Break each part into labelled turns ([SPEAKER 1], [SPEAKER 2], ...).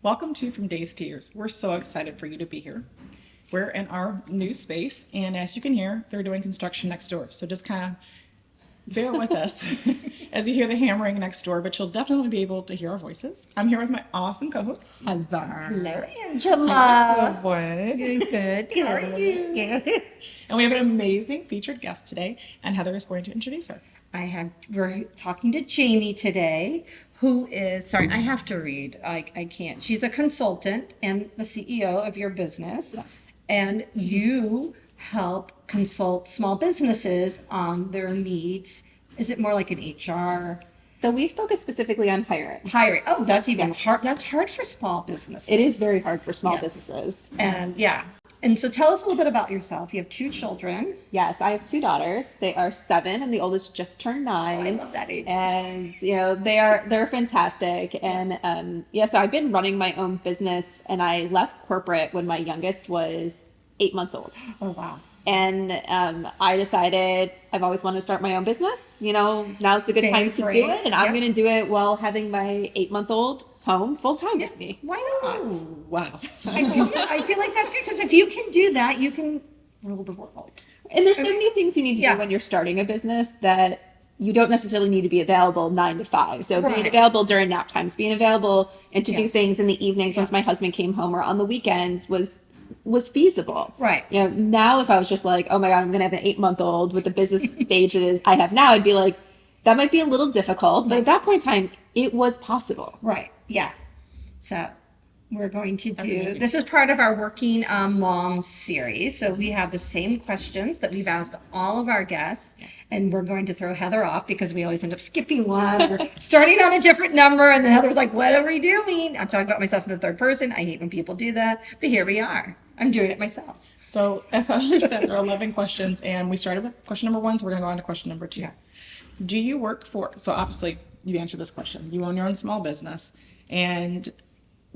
[SPEAKER 1] Welcome to From Days to Years. We're so excited for you to be here. We're in our new space, and as you can hear, they're doing construction next door. So just kind of bear with us as you hear the hammering next door, but you'll definitely be able to hear our voices. I'm here with my awesome co-host, Heather.
[SPEAKER 2] Hello, Angela.
[SPEAKER 1] Good.
[SPEAKER 2] Good. How are you?
[SPEAKER 1] Good. And we have an amazing featured guest today, and Heather is going to introduce her.
[SPEAKER 2] We're talking to Jamie today, who is, sorry, I have to read. I can't. She's a consultant and the CEO of your business.
[SPEAKER 1] Yes.
[SPEAKER 2] And you help consult small businesses on their needs. Is it more like an HR?
[SPEAKER 3] So we focus specifically on hiring.
[SPEAKER 2] Hiring. Oh, that's even hard. That's hard for small businesses.
[SPEAKER 3] It is very hard for small
[SPEAKER 2] Yes.
[SPEAKER 3] businesses.
[SPEAKER 2] And yeah. And so tell us a little bit about yourself. You have 2 children.
[SPEAKER 3] Yes, I have 2 daughters. They are 7 and the oldest just turned 9.
[SPEAKER 2] Oh, I love that age.
[SPEAKER 3] And they're fantastic. And so I've been running my own business, and I left corporate when my youngest was 8 months old.
[SPEAKER 2] Oh, wow.
[SPEAKER 3] And I decided I've always wanted to start my own business. Now's a good time to do
[SPEAKER 2] Great.
[SPEAKER 3] it, and I'm
[SPEAKER 2] Yep.
[SPEAKER 3] going to do it while having my 8-month-old home full time with me.
[SPEAKER 2] Why not?
[SPEAKER 1] Ooh, wow.
[SPEAKER 2] I feel like that's great because if you can do that, you can rule the world.
[SPEAKER 3] And there's so many things you need to
[SPEAKER 2] Yeah.
[SPEAKER 3] do when you're starting a business that you don't necessarily need to be available 9 to 5. So being
[SPEAKER 2] Right.
[SPEAKER 3] available during nap times, being available and to do
[SPEAKER 2] Yes.
[SPEAKER 3] things in the evenings once my
[SPEAKER 2] Yes.
[SPEAKER 3] husband came home or on the weekends was feasible.
[SPEAKER 2] Right.
[SPEAKER 3] Now if I was just like, oh my God, I'm going to have an 8-month-old with the business stages I have now, I'd be like, that might be a little difficult. But at that point in time, it was possible.
[SPEAKER 2] Right. Yeah. So we're going to do,
[SPEAKER 1] amazing.
[SPEAKER 2] this is part of our Working Mom series. So we have the same questions that we've asked all of our guests, and we're going to throw Heather off because we always end up skipping one. We're starting on a different number, and then Heather's like, what are we doing? I'm talking about myself in the third person. I hate when people do that, but here we are. I'm doing it myself.
[SPEAKER 1] So as Heather said, there are 11 questions, and we started with question number 1, so we're going to go on to question number 2.
[SPEAKER 2] Yeah.
[SPEAKER 1] Do you work for, so obviously you answered this question, you own your own small business, and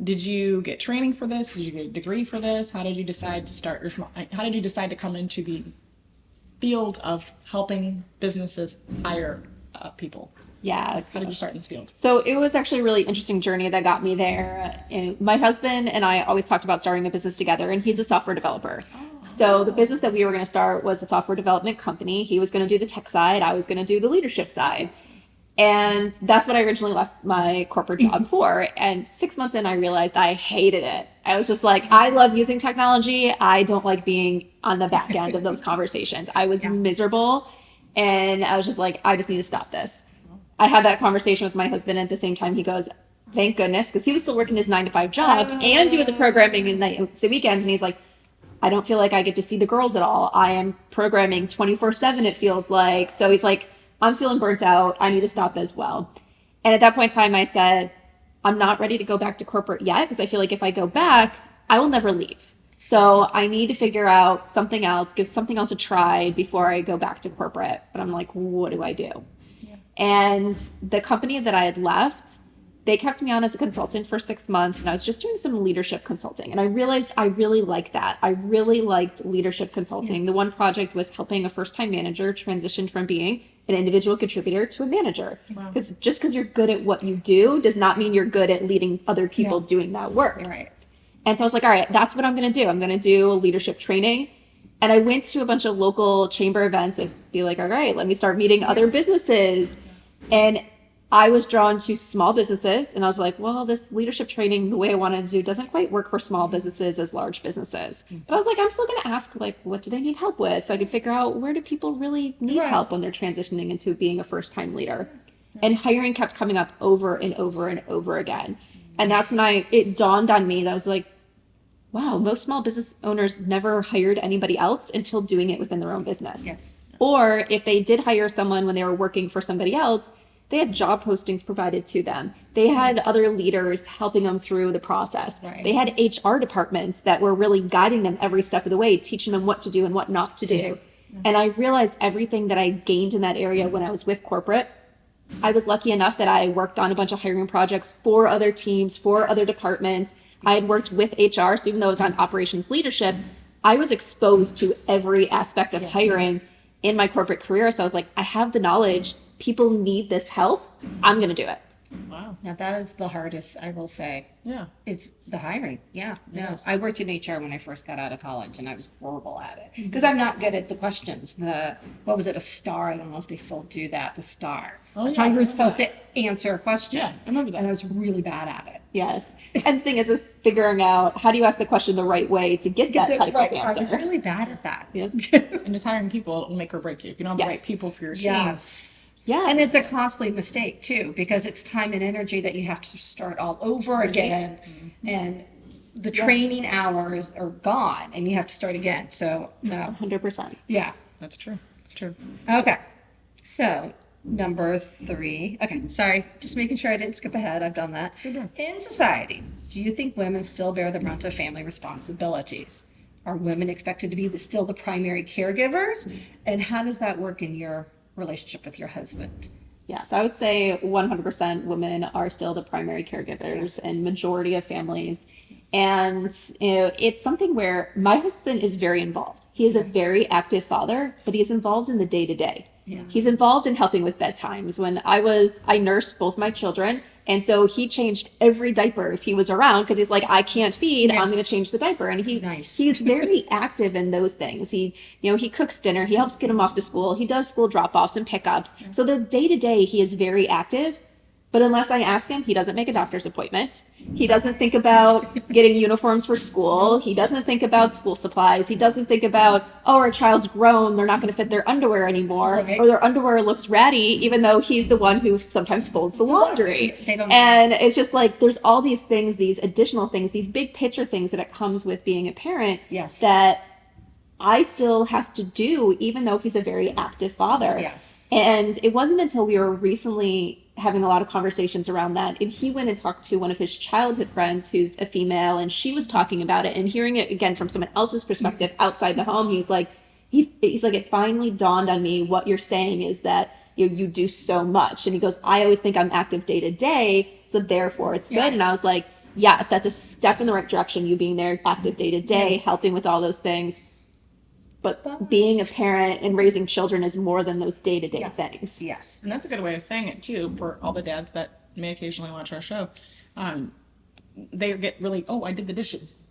[SPEAKER 1] did you get training for this? Did you get a degree for this? How did you decide to start your how did you decide to come into the field of helping businesses hire people?
[SPEAKER 3] Yes.
[SPEAKER 1] How did you start in this field?
[SPEAKER 3] So it was actually a really interesting journey that got me there. And my husband and I always talked about starting a business together, and he's a software developer. So the business that we were going to start was a software development company. He was going to do the tech side. I was going to do the leadership side. And that's what I originally left my corporate job for. And 6 months in, I realized I hated it. I was just like, I love using technology. I don't like being on the back end of those conversations. I was miserable. And I was just like, I just need to stop this. I had that conversation with my husband. At the same time, he goes, thank goodness, because he was still working his 9-to-5 job and doing the programming and the weekends. And he's like, I don't feel like I get to see the girls at all. I am programming 24/7, it feels like. So he's like, I'm feeling burnt out. I need to stop as well. And at that point in time, I said, I'm not ready to go back to corporate yet because I feel like if I go back, I will never leave. So I need to figure out something else, give something else a try before I go back to corporate. But I'm like, what do I do? And the company that I had left, they kept me on as a consultant for 6 months, and I was just doing some leadership consulting. And I realized I really liked that. I really liked leadership consulting. The one project was helping a first-time manager transition from being an individual contributor to a manager. Because just because you're good at what you do does not mean you're good at leading other people doing that work.
[SPEAKER 2] Right.
[SPEAKER 3] And so I was like, all right, that's what I'm going to do. I'm going to do leadership training. And I went to a bunch of local chamber events and be like, all right, let me start meeting other businesses. And I was drawn to small businesses, and I was like, well, this leadership training, the way I wanted to do, doesn't quite work for small businesses as large businesses. But I was like, I'm still going to ask, like, what do they need help with? So I could figure out, where do people really need help when they're transitioning into being a first-time leader? And hiring kept coming up over and over and over again. And that's when it dawned on me that I was like, wow, most small business owners never hired anybody else until doing it within their own business.
[SPEAKER 2] Yes.
[SPEAKER 3] Or if they did hire someone when they were working for somebody else, they had job postings provided to them. They had other leaders helping them through the process.
[SPEAKER 2] Right.
[SPEAKER 3] They had HR departments that were really guiding them every step of the way, teaching them what to do and what not to do. And I realized everything that I gained in that area when I was with corporate. I was lucky enough that I worked on a bunch of hiring projects for other teams, for other departments. I had worked with HR, so even though I was on operations leadership, I was exposed to every aspect of hiring in my corporate career. So I was like, I have the knowledge. People need this help. I'm going to do it.
[SPEAKER 1] Wow.
[SPEAKER 2] Now that is the hardest, I will say.
[SPEAKER 1] Yeah.
[SPEAKER 2] It's the hiring. Yeah. No,
[SPEAKER 1] Yes.
[SPEAKER 2] I worked in HR when I first got out of college and I was horrible at it because I'm not good at the questions. What was it? A star. I don't know if they still do that. The star.
[SPEAKER 1] Oh,
[SPEAKER 2] That's
[SPEAKER 1] yeah,
[SPEAKER 2] how
[SPEAKER 1] I
[SPEAKER 2] you were
[SPEAKER 1] remember
[SPEAKER 2] supposed to answer a question.
[SPEAKER 1] Yeah, I remember that.
[SPEAKER 2] And I was really bad at it.
[SPEAKER 3] Yes. And the thing is figuring out how do you ask the question the right way to get that type
[SPEAKER 2] Right.
[SPEAKER 3] of
[SPEAKER 2] I was
[SPEAKER 3] answer.
[SPEAKER 2] really bad at that.
[SPEAKER 3] Yeah.
[SPEAKER 1] And just hiring people will make or break you. If you don't have the
[SPEAKER 3] Yes.
[SPEAKER 1] right people for your team.
[SPEAKER 2] Yes.
[SPEAKER 3] Yeah.
[SPEAKER 2] And it's a costly mistake too, because it's time and energy that you have to start all over again. And the training hours are gone and you have to start again. So no.
[SPEAKER 3] 100%.
[SPEAKER 2] Yeah.
[SPEAKER 1] That's true. That's true.
[SPEAKER 2] Okay. So number 3. Okay. Sorry. Just making sure I didn't skip ahead. I've done that.
[SPEAKER 1] You're good.
[SPEAKER 2] In society, do you think women still bear the brunt of family responsibilities? Are women expected to be still the primary caregivers? And how does that work in your relationship with your husband?
[SPEAKER 3] Yes, I would say 100% women are still the primary caregivers in majority of families. And it's something where my husband is very involved. He is a very active father, but he's involved in the day to day. He's involved in helping with bedtimes. When I nursed both my children. And so he changed every diaper if he was around because he's like, I can't feed, I'm going to change the diaper. And
[SPEAKER 2] Nice.
[SPEAKER 3] he's very active in those things. He cooks dinner, he helps get him off to school, he does school drop-offs and pickups. So the day to day, he is very active. But unless I ask him, he doesn't make a doctor's appointment. He doesn't think about getting uniforms for school. He doesn't think about school supplies. He doesn't think about, oh, our child's grown, they're not going to fit their underwear anymore,
[SPEAKER 2] Right.
[SPEAKER 3] or their underwear looks ratty, even though he's the one who sometimes folds the laundry.
[SPEAKER 2] They don't
[SPEAKER 3] And
[SPEAKER 2] notice.
[SPEAKER 3] it's just like there's all these things, these additional things, these big picture things that it comes with being a parent
[SPEAKER 2] Yes.
[SPEAKER 3] that I still have to do, even though he's a very active father.
[SPEAKER 2] Yes.
[SPEAKER 3] And it wasn't until we were recently having a lot of conversations around that. And he went and talked to one of his childhood friends who's a female, and she was talking about it and hearing it again from someone else's perspective outside the home. He's like, it finally dawned on me what you're saying is that you do so much. And he goes, I always think I'm active day to day, so therefore it's good.
[SPEAKER 2] Yeah.
[SPEAKER 3] And I was like, yes, that's a step in the right direction, you being there active day to day,
[SPEAKER 2] Yes.
[SPEAKER 3] helping with all those things. But being a parent and raising children is more than those day-to-day
[SPEAKER 2] Yes.
[SPEAKER 3] things.
[SPEAKER 2] Yes.
[SPEAKER 1] And that's a good way of saying it too for all the dads that may occasionally watch our show. They get really, oh, I did the dishes.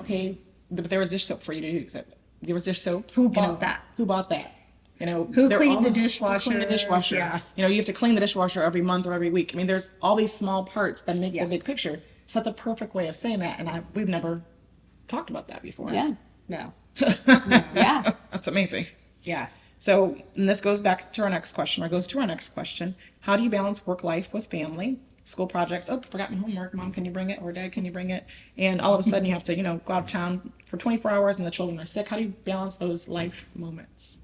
[SPEAKER 1] Okay, but there was dish soap for you to use it. There was dish soap.
[SPEAKER 2] Who bought that?
[SPEAKER 1] Who bought that?
[SPEAKER 2] Who
[SPEAKER 1] they're
[SPEAKER 2] cleaned
[SPEAKER 1] all-
[SPEAKER 2] the
[SPEAKER 1] Who
[SPEAKER 2] dishwasher?
[SPEAKER 1] cleaned the dishwasher?
[SPEAKER 2] Yeah.
[SPEAKER 1] You have to clean the dishwasher every month or every week. I mean, there's all these small parts that make
[SPEAKER 2] Yeah.
[SPEAKER 1] the big picture. So that's a perfect way of saying that, and we've never talked about that before.
[SPEAKER 3] Yeah.
[SPEAKER 2] No.
[SPEAKER 3] Yeah.
[SPEAKER 1] That's amazing.
[SPEAKER 2] Yeah.
[SPEAKER 1] So, and this goes back to our next question, or goes to our next question. How do you balance work life with family, school projects? Oh, forgot my homework. Mom, can you bring it? Or Dad, can you bring it? And all of a sudden you have to, go out of town for 24 hours and the children are sick. How do you balance those life moments?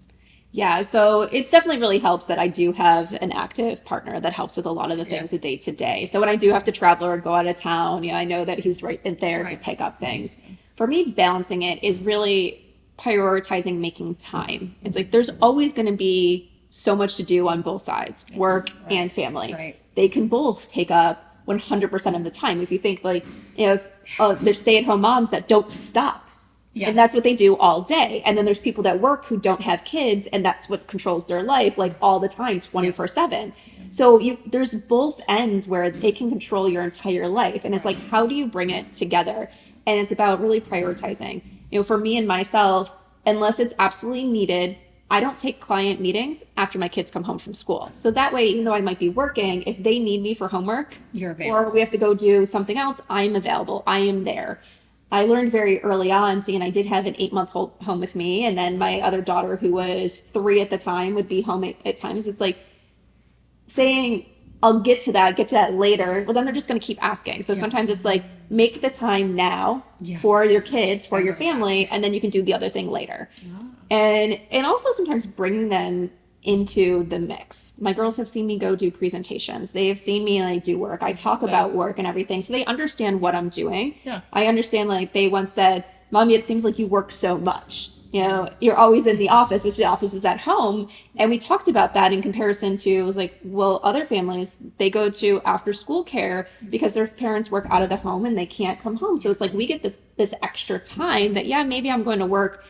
[SPEAKER 3] Yeah, so it's definitely really helps that I do have an active partner that helps with a lot of the things the day to day. So when I do have to travel or go out of town, I know that he's right in there to
[SPEAKER 2] Right.
[SPEAKER 3] pick up things. For me, balancing it is really prioritizing making time. It's like there's always going to be so much to do on both sides, work and family.
[SPEAKER 2] Right.
[SPEAKER 3] They can both take up 100% of the time. If you think if there's stay-at-home moms that don't stop.
[SPEAKER 2] Yeah.
[SPEAKER 3] And that's what they do all day. And then there's people that work who don't have kids, and that's what controls their life all the time, 24/7. So there's both ends where it can control your entire life. And it's like, how do you bring it together? And it's about really prioritizing. For me and myself, unless it's absolutely needed, I don't take client meetings after my kids come home from school. So that way, even though I might be working, if they need me for homework
[SPEAKER 2] You're available.
[SPEAKER 3] or we have to go do something else, I'm available. I am there. I learned very early on, seeing I did have an 8-month home with me, and then my other daughter, who was 3 at the time, would be home at times. It's like saying, I'll get to that later. Well, then they're just going to keep asking. So sometimes it's like, make the time now
[SPEAKER 2] Yes.
[SPEAKER 3] for your kids, for your
[SPEAKER 2] love
[SPEAKER 3] family, and then you can do the other thing later. And also sometimes bringing them into the mix. My girls have seen me go do presentations. They have seen me do work. I talk about work and everything. So they understand what I'm doing.
[SPEAKER 1] Yeah.
[SPEAKER 3] I understand, they once said, Mommy, it seems like you work so much. You're always in the office, which the office is at home. And we talked about that in comparison to, it was like, well, other families, they go to after school care because their parents work out of the home and they can't come home. So it's like, we get this extra time that, maybe I'm going to work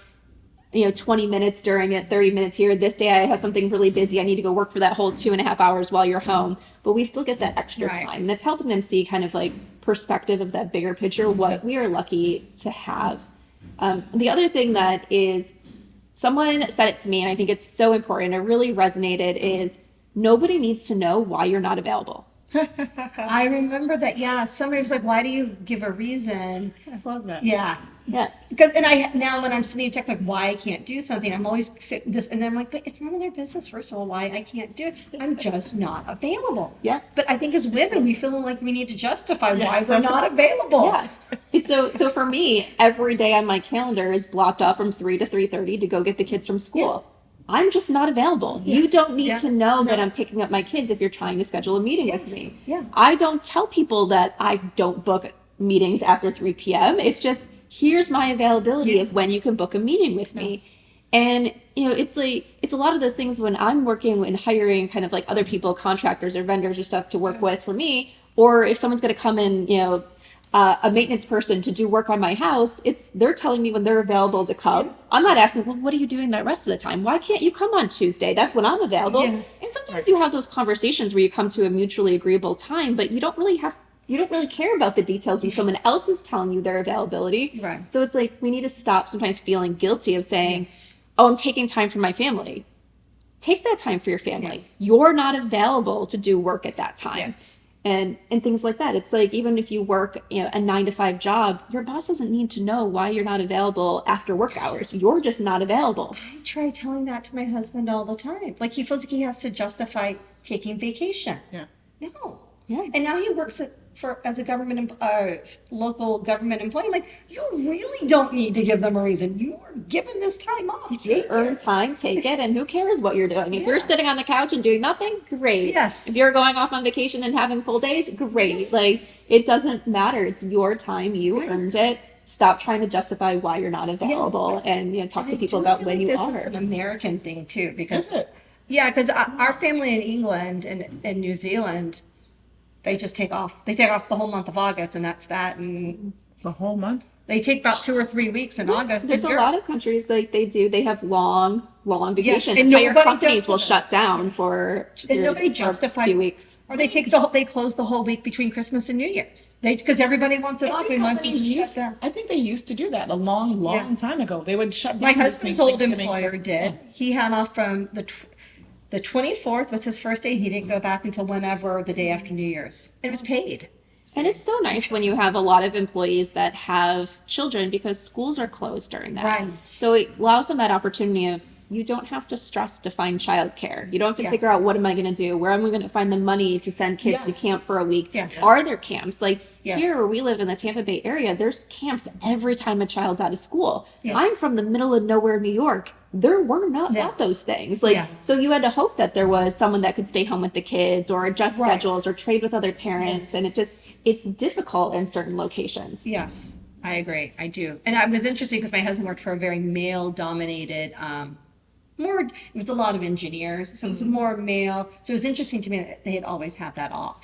[SPEAKER 3] 20 minutes during it, 30 minutes here. This day I have something really busy. I need to go work for that whole 2.5 hours while you're home. But we still get that extra
[SPEAKER 2] Right.
[SPEAKER 3] time. And it's helping them see kind of like perspective of that bigger picture, what we are lucky to have. The other thing that is, someone said it to me, and I think it's so important, it really resonated, is nobody needs to know why you're not available.
[SPEAKER 2] I remember that. Yeah, somebody was like, "Why do you give a reason?"
[SPEAKER 1] I love that.
[SPEAKER 2] Yeah,
[SPEAKER 3] Yeah.
[SPEAKER 2] because now when I'm sending a text like why I can't do something, I'm always this, and then I'm like, "But it's none of their business. First of all, why I can't do it. I'm just not available."
[SPEAKER 3] Yeah.
[SPEAKER 2] But I think as women, we feel like we need to justify why
[SPEAKER 1] Yes,
[SPEAKER 2] we're
[SPEAKER 1] that's
[SPEAKER 2] not
[SPEAKER 1] right.
[SPEAKER 2] available.
[SPEAKER 3] Yeah. It's so for me, every day on my calendar is blocked off from 3 to 3:30 to go get the kids from school. I'm just not available. You
[SPEAKER 2] Yes.
[SPEAKER 3] don't need
[SPEAKER 2] Yeah.
[SPEAKER 3] to know that
[SPEAKER 2] No.
[SPEAKER 3] I'm picking up my kids if you're trying to schedule a meeting with
[SPEAKER 2] Yes.
[SPEAKER 3] me.
[SPEAKER 2] Yeah.
[SPEAKER 3] I don't tell people that I don't book meetings after 3 p.m. It's just, here's my availability
[SPEAKER 2] Yeah.
[SPEAKER 3] of when you can book a meeting with me.
[SPEAKER 2] Yes.
[SPEAKER 3] And it's like, it's a lot of those things when I'm working and hiring kind of like other people, contractors or vendors or stuff to work with for me, or if someone's going to come in, a maintenance person to do work on my house, they're telling me when they're available to come.
[SPEAKER 2] Yeah.
[SPEAKER 3] I'm not asking, well, what are you doing the rest of the time? Why can't you come on Tuesday? That's when I'm available.
[SPEAKER 2] Yeah.
[SPEAKER 3] And sometimes you have those conversations where you come to a mutually agreeable time, but you don't really care about the details when someone else is telling you their availability.
[SPEAKER 2] Right.
[SPEAKER 3] So it's like, we need to stop sometimes feeling guilty of saying,
[SPEAKER 2] Yes.
[SPEAKER 3] oh, I'm taking time for my family. Take that time for your family.
[SPEAKER 2] Yes.
[SPEAKER 3] You're not available to do work at that time.
[SPEAKER 2] Yes.
[SPEAKER 3] And things like that. It's like, even if you work, a 9 to 5 job, your boss doesn't need to know why you're not available after work hours. You're just not available.
[SPEAKER 2] I try telling that to my husband all the time. Like he feels like he has to justify taking vacation.
[SPEAKER 1] Yeah.
[SPEAKER 2] No.
[SPEAKER 3] Yeah.
[SPEAKER 2] And now he works as a local government employee. I'm like, you really don't need to give them a reason. You are given this time off.
[SPEAKER 3] You
[SPEAKER 2] Take
[SPEAKER 3] earn
[SPEAKER 2] it.
[SPEAKER 3] time, take it, and who cares what you're doing? If
[SPEAKER 2] Yeah.
[SPEAKER 3] you're sitting on the couch and doing nothing, great.
[SPEAKER 2] Yes.
[SPEAKER 3] If you're going off on vacation and having full days, great.
[SPEAKER 2] Yes.
[SPEAKER 3] Like, it doesn't matter. It's your time. You
[SPEAKER 2] Right.
[SPEAKER 3] earned it. Stop trying to justify why you're not available, and talk
[SPEAKER 2] And
[SPEAKER 3] to
[SPEAKER 2] I
[SPEAKER 3] people
[SPEAKER 2] do
[SPEAKER 3] about
[SPEAKER 2] feel
[SPEAKER 3] when
[SPEAKER 2] like
[SPEAKER 3] you
[SPEAKER 2] this
[SPEAKER 3] are.
[SPEAKER 2] is an American thing too, because
[SPEAKER 1] Is it?
[SPEAKER 2] yeah, because our family in England and New Zealand, they just take off. They take off the whole month of August, and that's that. And
[SPEAKER 1] The whole month?
[SPEAKER 2] they take about 2 or 3 weeks in August.
[SPEAKER 3] There's a lot of countries like they have long vacations.
[SPEAKER 2] and
[SPEAKER 3] Entire
[SPEAKER 2] nobody
[SPEAKER 3] companies will
[SPEAKER 2] justifies-
[SPEAKER 3] shut down for
[SPEAKER 2] And nobody
[SPEAKER 3] for
[SPEAKER 2] justifies,
[SPEAKER 3] a few weeks.
[SPEAKER 2] or they close the whole week between Christmas and New Year's. Because everybody wants it off. We want to just shut down.
[SPEAKER 1] I think they used to do that a long
[SPEAKER 2] Yeah.
[SPEAKER 1] time ago. They would shut down.
[SPEAKER 2] My
[SPEAKER 1] between
[SPEAKER 2] husband's old
[SPEAKER 1] Thanksgiving and
[SPEAKER 2] employer
[SPEAKER 1] Christmas.
[SPEAKER 2] did. He had off from the 24th was his first day. He didn't go back until whenever the day after New Year's. It was paid.
[SPEAKER 3] And it's so nice when you have a lot of employees that have children, because schools are closed during that.
[SPEAKER 2] Right.
[SPEAKER 3] So it allows them that opportunity of, you don't have to stress to find childcare. You don't have to
[SPEAKER 2] Yes.
[SPEAKER 3] figure out, what am I going to do? Where am I going to find the money to send kids
[SPEAKER 2] Yes.
[SPEAKER 3] to camp for a week?
[SPEAKER 2] Yes.
[SPEAKER 3] Are there camps? Like
[SPEAKER 2] Yes.
[SPEAKER 3] here where we live in the Tampa Bay area, there's camps every time a child's out of school.
[SPEAKER 2] Yeah.
[SPEAKER 3] I'm from the middle of nowhere, New York. There were not
[SPEAKER 2] Yeah.
[SPEAKER 3] at those things. Like,
[SPEAKER 2] Yeah.
[SPEAKER 3] so you had to hope that there was someone that could stay home with the kids or adjust
[SPEAKER 2] Right.
[SPEAKER 3] schedules or trade with other parents.
[SPEAKER 2] Yes.
[SPEAKER 3] And it's difficult in certain locations.
[SPEAKER 2] Yes, I agree. I do. And it was interesting because my husband worked for a very male dominated, it was a lot of engineers. So it was more male. So it was interesting to me that they had always had that off.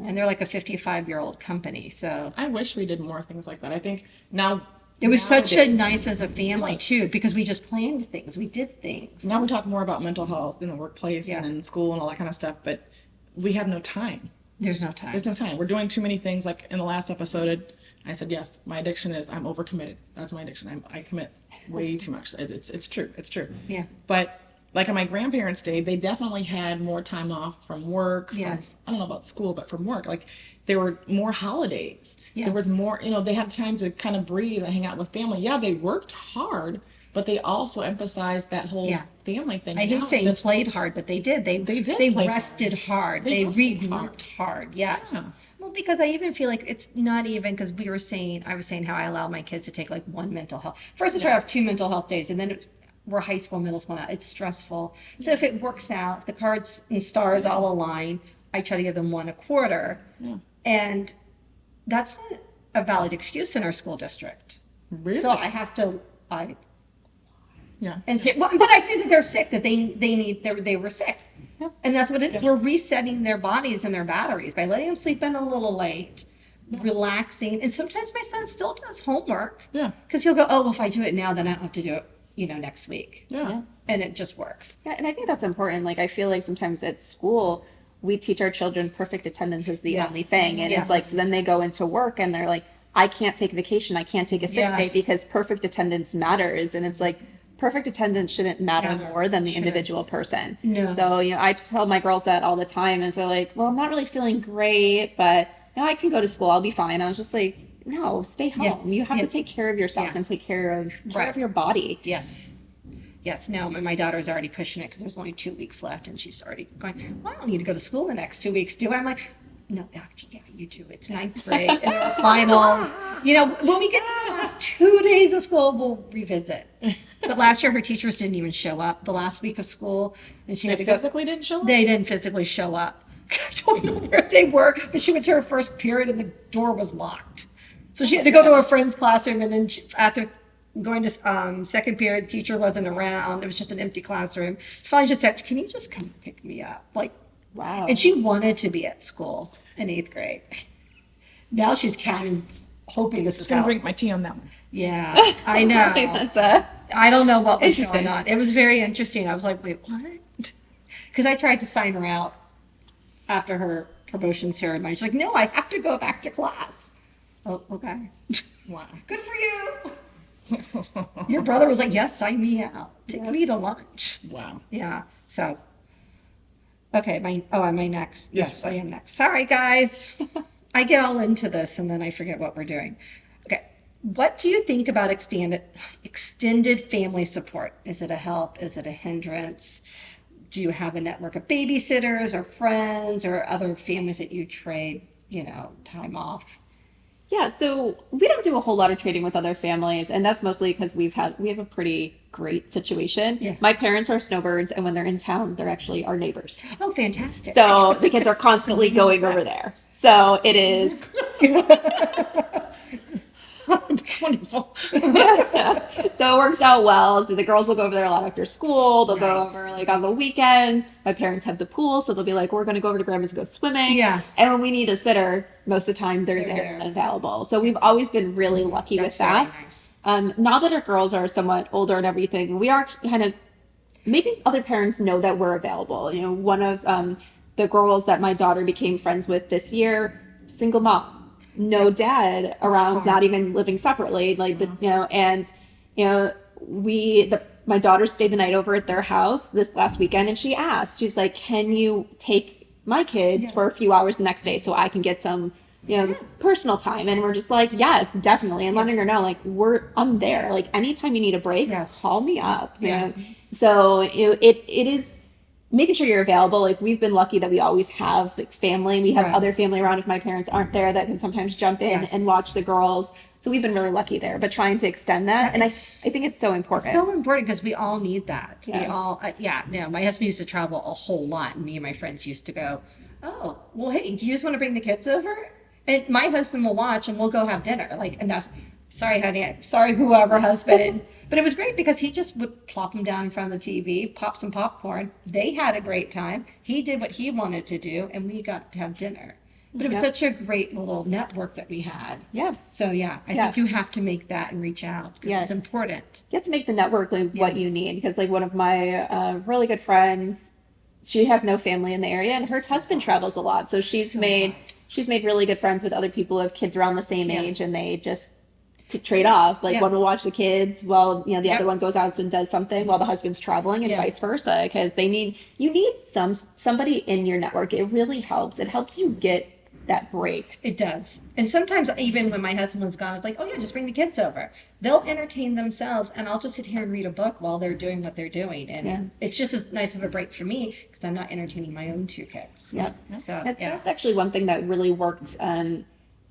[SPEAKER 2] And they're like a 55-year-old company. So
[SPEAKER 1] I wish we did more things like that. I think now
[SPEAKER 2] it was such a
[SPEAKER 1] nowadays-
[SPEAKER 2] nice as a family too, because we just planned things. We did things.
[SPEAKER 1] Now we talk more about mental health in the workplace
[SPEAKER 2] Yeah.
[SPEAKER 1] and in school and all that kind of stuff, but we have no time.
[SPEAKER 2] There's no time.
[SPEAKER 1] There's no time. We're doing too many things. Like in the last episode, I said, yes, my addiction is I'm overcommitted. That's my addiction. I commit way too much. It's true. It's true.
[SPEAKER 2] Yeah.
[SPEAKER 1] But like on my grandparents' day, they definitely had more time off from work. From,
[SPEAKER 2] Yes.
[SPEAKER 1] I don't know about school, but from work. Like there were more holidays.
[SPEAKER 2] Yes.
[SPEAKER 1] There was more, they had time to kind of breathe and hang out with family. Yeah, they worked hard, but they also emphasized that whole
[SPEAKER 2] Yeah.
[SPEAKER 1] family thing.
[SPEAKER 2] I
[SPEAKER 1] Now
[SPEAKER 2] hate
[SPEAKER 1] it's
[SPEAKER 2] saying
[SPEAKER 1] just-
[SPEAKER 2] played hard, but they did. They
[SPEAKER 1] did
[SPEAKER 2] They
[SPEAKER 1] play
[SPEAKER 2] rested hard.
[SPEAKER 1] They
[SPEAKER 2] They
[SPEAKER 1] rested
[SPEAKER 2] regrouped hard. Yes.
[SPEAKER 1] Yeah.
[SPEAKER 2] Well, because I even feel like it's not even because I was saying how I allow my kids to take like one mental health. First, I try to have 2 mental health days, and then we're high school, middle school now. It's stressful. So if it works out, if the cards and stars all align, I try to give them 1 a quarter.
[SPEAKER 1] Yeah.
[SPEAKER 2] And that's not a valid excuse in our school district.
[SPEAKER 1] Really?
[SPEAKER 2] So I have to,
[SPEAKER 1] yeah.
[SPEAKER 2] and say, well, but I say that they're sick, that they were sick.
[SPEAKER 1] Yeah.
[SPEAKER 2] And that's what it is. We're resetting their bodies and their batteries by letting them sleep in a little late, relaxing. And sometimes my son still does homework.
[SPEAKER 1] Yeah.
[SPEAKER 2] Because he'll go, oh, well, if I do it now, then I don't have to do it next week.
[SPEAKER 1] Yeah.
[SPEAKER 2] And it just works.
[SPEAKER 3] Yeah, and I think that's important. Like, I feel like sometimes at school, we teach our children perfect attendance is the
[SPEAKER 2] Yes.
[SPEAKER 3] only thing. And it's
[SPEAKER 2] Yes.
[SPEAKER 3] like, so then they go into work and they're like, I can't take vacation. I can't take a sick day
[SPEAKER 2] Yes.
[SPEAKER 3] because perfect attendance matters. And it's like, perfect attendance shouldn't matter more than the
[SPEAKER 2] Shouldn't.
[SPEAKER 3] individual person.
[SPEAKER 2] No.
[SPEAKER 3] So, I tell my girls that all the time. And so they're like, well, I'm not really feeling great, but I can go to school. I'll be fine. I was just like, no, stay home. You have to take care of yourself and take care of your body.
[SPEAKER 2] Yes. Yes, no, my daughter's already pushing it because there's only 2 weeks left, and she's already going, well, I don't need to go to school the next 2 weeks, do I? I'm like, no, actually, yeah, you do. It's ninth grade, and there are finals. When we get to the last 2 days of school, we'll revisit. But last year, her teachers didn't even show up the last week of school, and she had to go.
[SPEAKER 1] Physically didn't show up?
[SPEAKER 2] They didn't physically show up. I don't know where they were, but she went to her first period, and the door was locked. So she had to go to her friend's classroom, and then after going to second period, the teacher wasn't around. It was just an empty classroom. She finally just said, can you just come pick me up? Like,
[SPEAKER 3] Wow.
[SPEAKER 2] And she wanted to be at school in 8th grade. Now she's counting, hoping this is
[SPEAKER 1] Gonna
[SPEAKER 2] how.
[SPEAKER 1] drink my tea on that one.
[SPEAKER 2] Yeah, I know.
[SPEAKER 3] That's
[SPEAKER 2] I don't know what was
[SPEAKER 3] Interesting.
[SPEAKER 2] going on. It was very interesting. I was like, wait, what? Because I tried to sign her out after her promotion ceremony. She's like, no, I have to go back to class. Oh, okay.
[SPEAKER 1] Wow.
[SPEAKER 2] Good for you. Your brother was like, yes, sign me out. Take me to lunch.
[SPEAKER 1] Wow.
[SPEAKER 2] Yeah. So, okay. Am I next?
[SPEAKER 1] Yes.
[SPEAKER 2] Yes, I am next. Sorry, guys. I get all into this and then I forget what we're doing. Okay. What do you think about extended family support? Is it a help? Is it a hindrance? Do you have a network of babysitters or friends or other families that you trade, time off?
[SPEAKER 3] Yeah, so we don't do a whole lot of trading with other families, and that's mostly because we have a pretty great situation.
[SPEAKER 2] Yeah.
[SPEAKER 3] My parents are snowbirds, and when they're in town, they're actually our neighbors.
[SPEAKER 2] Oh, fantastic.
[SPEAKER 3] So the kids are constantly going over there. So it is.
[SPEAKER 1] Wonderful.
[SPEAKER 3] So it works out well. So the girls will go over there a lot after school. They'll go
[SPEAKER 2] Nice.
[SPEAKER 3] over like on the weekends. My parents have the pool, so they'll be like, we're going to go over to grandma's and go swimming.
[SPEAKER 2] Yeah.
[SPEAKER 3] And when we need a sitter, most of the time they're there and available. So we've always been really lucky
[SPEAKER 2] That's
[SPEAKER 3] with that.
[SPEAKER 2] very nice.
[SPEAKER 3] Now that our girls are somewhat older and everything, we are kind of making other parents know that we're available. One of the girls that my daughter became friends with this year, single mom. No dad around, not even living separately. My daughter stayed the night over at their house this last weekend, and she's like, can you take my kids for a few hours the next day so I can get some, personal time? And we're just like, yes, definitely. And letting her know, like, I'm there. Like, anytime you need a break, call me up. So it is making sure you're available. Like, we've been lucky that we always have like family. We have other family around if my parents aren't there that can sometimes jump in and watch the girls. So we've been really lucky there, but trying to extend that. And I think it's so important.
[SPEAKER 2] So important because we all need that.
[SPEAKER 3] Yeah.
[SPEAKER 2] We all, my husband used to travel a whole lot, and me and my friends used to go, oh, well, hey, do you just want to bring the kids over? And my husband will watch and we'll go have dinner. Like, and that's, sorry, honey, sorry, whoever, husband. But it was great because he just would plop them down in front of the TV, pop some popcorn. They had a great time. He did what he wanted to do, and we got to have dinner. But it was such a great little network that we had.
[SPEAKER 3] Yeah.
[SPEAKER 2] So, I think you have to make that and reach out because it's important.
[SPEAKER 3] You have to make the network like what you need, because like one of my really good friends, she has no family in the area, and her husband travels a lot. So she's made really good friends with other people who have kids around the same age, and they just to trade off. Like one will watch the kids while the other one goes out and does something while the husband's traveling, and vice versa, because you need somebody in your network. It really helps. It helps you get that break.
[SPEAKER 2] It does. And sometimes even when my husband was gone, it's like, oh yeah, just bring the kids over. They'll entertain themselves, and I'll just sit here and read a book while they're doing what they're doing. And it's just as nice of a break for me because I'm not entertaining my own 2 kids.
[SPEAKER 3] Yep.
[SPEAKER 2] So
[SPEAKER 3] That's actually one thing that really worked.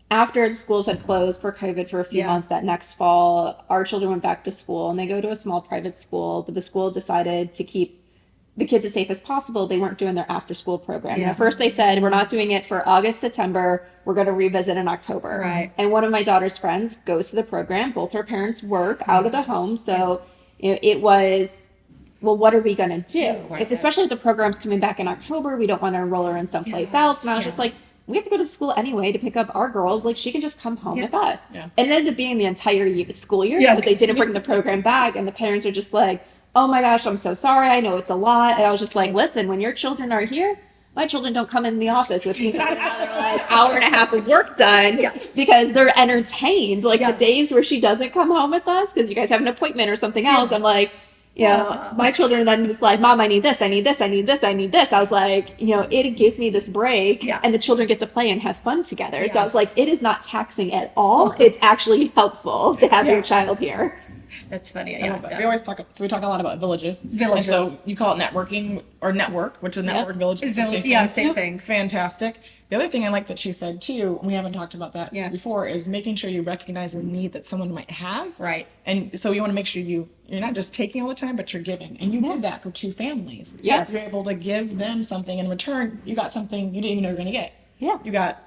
[SPEAKER 3] After the schools had closed for COVID for a few months, that next fall, our children went back to school, and they go to a small private school, but the school decided to keep the kids as safe as possible. They weren't doing their after school program. And at first they said, we're not doing it for August, September. We're going to revisit in October.
[SPEAKER 2] Right.
[SPEAKER 3] And one of my daughter's friends goes to the program. Both her parents work out of the home. So it was, well, what are we going to do? Especially if the program's coming back in October, we don't want to enroll her in someplace else. And I was just like, we have to go to school anyway to pick up our girls. Like, she can just come home with us.
[SPEAKER 1] Yeah.
[SPEAKER 3] And it ended up being the entire school year
[SPEAKER 2] Yeah.
[SPEAKER 3] because they didn't bring the program back. And the parents are just like, oh my gosh, I'm so sorry. I know it's a lot. And I was just like, listen, when your children are here, my children don't come in the office, which means I have another like hour and a half of work done because they're entertained. Like the days where she doesn't come home with us because you guys have an appointment or something else, I'm like, my children then just like, Mom, I need this, I need this, I need this, I need this. I was like, it gives me this break and the children get to play and have fun together. So I was like, it is not taxing at all. It's actually helpful to have your child here.
[SPEAKER 2] That's funny.
[SPEAKER 1] We always talk, so we talk a lot about villages.
[SPEAKER 2] Villages.
[SPEAKER 1] And so you call it networking or network, which is network village. It's the
[SPEAKER 2] Same thing.
[SPEAKER 1] Fantastic. The other thing I like that she said too, we haven't talked about that before, is making sure you recognize a need that someone might have.
[SPEAKER 2] Right.
[SPEAKER 1] And so you want to make sure you're not just taking all the time, but you're giving. And you did that for 2 families.
[SPEAKER 3] Yes.
[SPEAKER 1] You're able to give them something in return. You got something you didn't even know you were going to get.
[SPEAKER 3] Yeah.
[SPEAKER 1] You got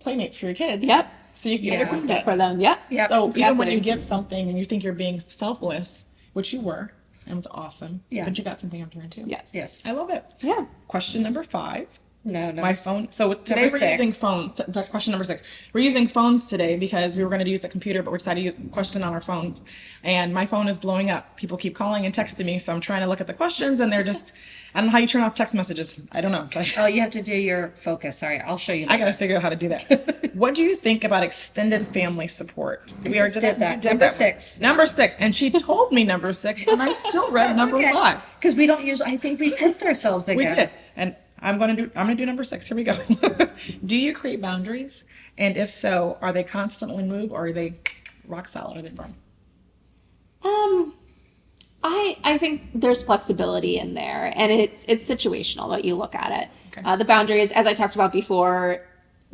[SPEAKER 1] playmates for your kids.
[SPEAKER 3] Yep.
[SPEAKER 1] So you can
[SPEAKER 2] Yeah.
[SPEAKER 1] get that
[SPEAKER 3] For them. Yep.
[SPEAKER 2] Yep.
[SPEAKER 1] So even when
[SPEAKER 3] Exactly.
[SPEAKER 1] you give something and you think you're being selfless, which you were, and it's awesome.
[SPEAKER 2] Yeah.
[SPEAKER 1] But you got something in return too.
[SPEAKER 3] Yes.
[SPEAKER 2] Yes.
[SPEAKER 1] I love it.
[SPEAKER 3] Yeah.
[SPEAKER 1] Question number 5.
[SPEAKER 2] No,
[SPEAKER 1] My phone. So today we're
[SPEAKER 2] 6.
[SPEAKER 1] using phones. That's question number 6. We're using phones today because we were going to use the computer, but we decided to use a question on our phones. And my phone is blowing up. People keep calling and texting me, so I'm trying to look at the questions, and they're just. I don't know how you turn off text messages. I don't know.
[SPEAKER 2] Oh, you have to do your focus. Sorry, I'll show you.
[SPEAKER 1] I got to figure out how to do that. What do you think about extended family support?
[SPEAKER 2] We already did that. Number 6.
[SPEAKER 1] Number 6. And she told me number 6, and I still read number 5.
[SPEAKER 2] Because we don't usually. I think we flipped ourselves again.
[SPEAKER 1] We did. And I'm gonna do number 6. Here we go. Do you create boundaries? And if so, are they constantly moved or are they rock solid? Are they firm?
[SPEAKER 3] I think there's flexibility in there, and it's situational that you look at it.
[SPEAKER 1] Okay.
[SPEAKER 3] The boundaries, as I talked about before,